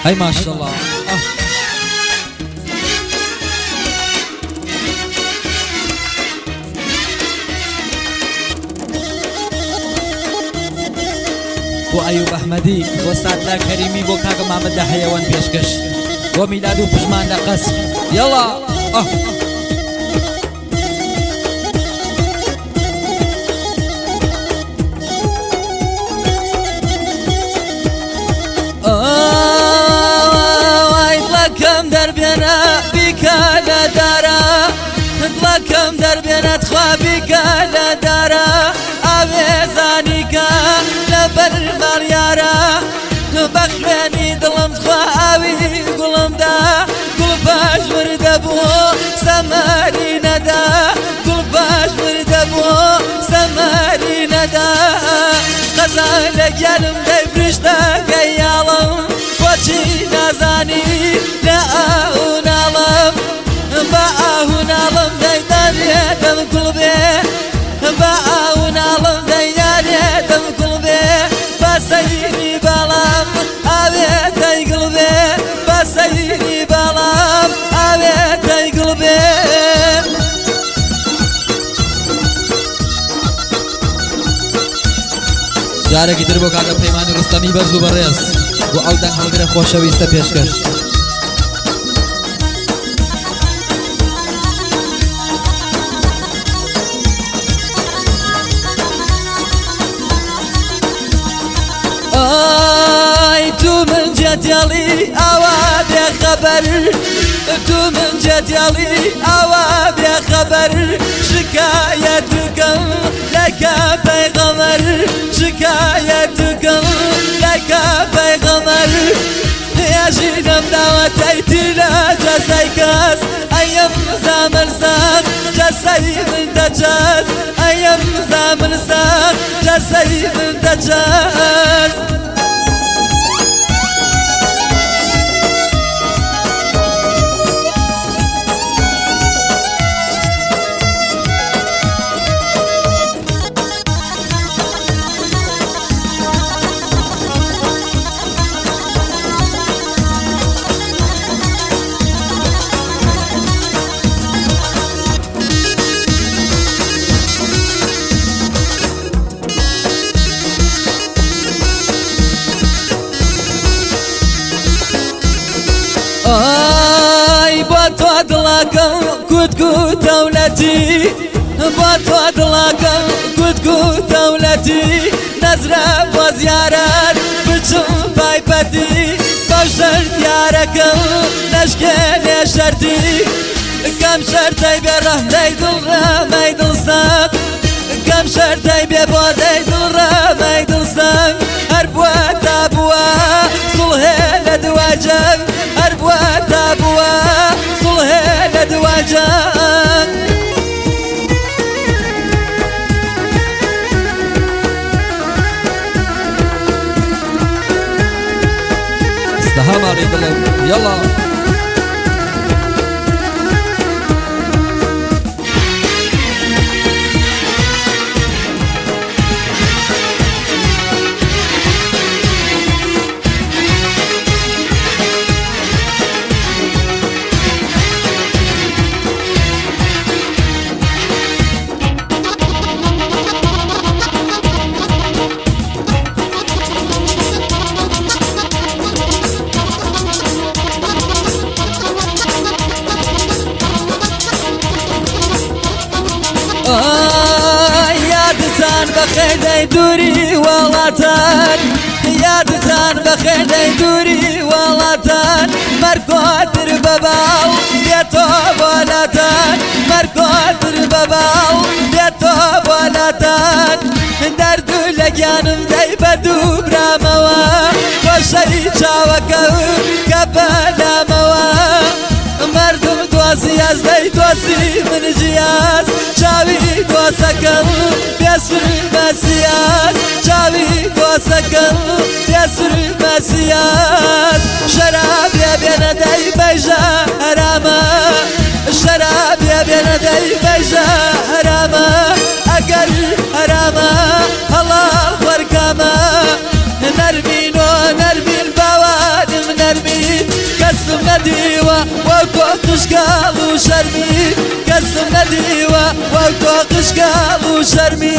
هاي ما شاء الله. بو أيوب أحمدي وسعد لا كريمي بو كاك محمد حيوان بيشكش وميلادو بجمان لقص يلا. كم دربنا بك لا دارا اطلع كم دربنا تخابك لا دارا أبيزانيك لبر مريارا بخواني ظلم تخاوي قلم دا قل باش وردبو سماري ندا قل باش وردبو سماري ندا غزالك يالم ديفرشتا قيالم وچی نازانی لا اونالم با اونالم دیداریدم قلبی با اونالم دیداریدم قلبی بسیری بالام آویدی قلبی بسیری بالام آویدی قلبی جارێکی تر بۆ کاکە پەیمانی ڕستەمی بەرز و بەڕێز و ئەو دەنگ هەڵگرە خۆشەویستە پێشکەش. ئای تو من جێتێڵی ئەوە بێخەبەر تو من جێتێڵی ئەوە بێخەبەر شکایەتکەم لەکە پەیغەمبەر شکایەتکەم لەکە پەیغەمبەر هێژینەم داوەتەی تیلە جەسەی کەس ئەیم زامن سەخت جەسەی من دەجەس ئەیم زامن سەخت جەسەی من دەجەس ئای بۆ تۆ دڵاکەم کوتکوت دەوڵەتی بۆ تۆ دڵاکەم کوتکوت دەوڵەتی نەزرە بۆ زیارەت بچم پایپەتی بەو شەرت یارەکەم نەشکێنێ شەرتی کەم شەرتەی بێ ڕەحمەی دڵڕەمەی دڵسەنگ کەم شەرتەی بێ بۆ دەی دڵڕەمەی دڵسەنگ هەر بووە تا بووە سوڵهێ لە دوای جەنگ هەر بووە تا بووە سوڵهێ لە دوای جەنگ استها ماڵی دڵم یەڵا. یادتان بەخێر دەی دووری وڵاتان یادتان بەخێر دەی دووری وڵاتان مەرگۆتر بە باو بێتۆ بۆلاتان مەرگۆتر بە باو بێتۆ بۆلاتان دەرد و لە گیانم دەی بە دوو برامەوە خۆشەی چاوەکەوت کە بەلامەوە مردم دۆسی ئەس دەی دۆسی من جیاز چاوی دۆسەکەم بێسر مەسیاز چاوی دۆسەکەم بێسر مەسیاز شەرابێ بێنە دەی بەیژە هەرامە شەرابێ بێنە دەی بەیژە هەرامە ئەگەر هەرامە هەڵاڵ وەرکامە نەرمینۆ نەرمین باوانم نەرمین نديوة وكو قشقال وشرمي كسم نديوة وكو قشقال وشرمي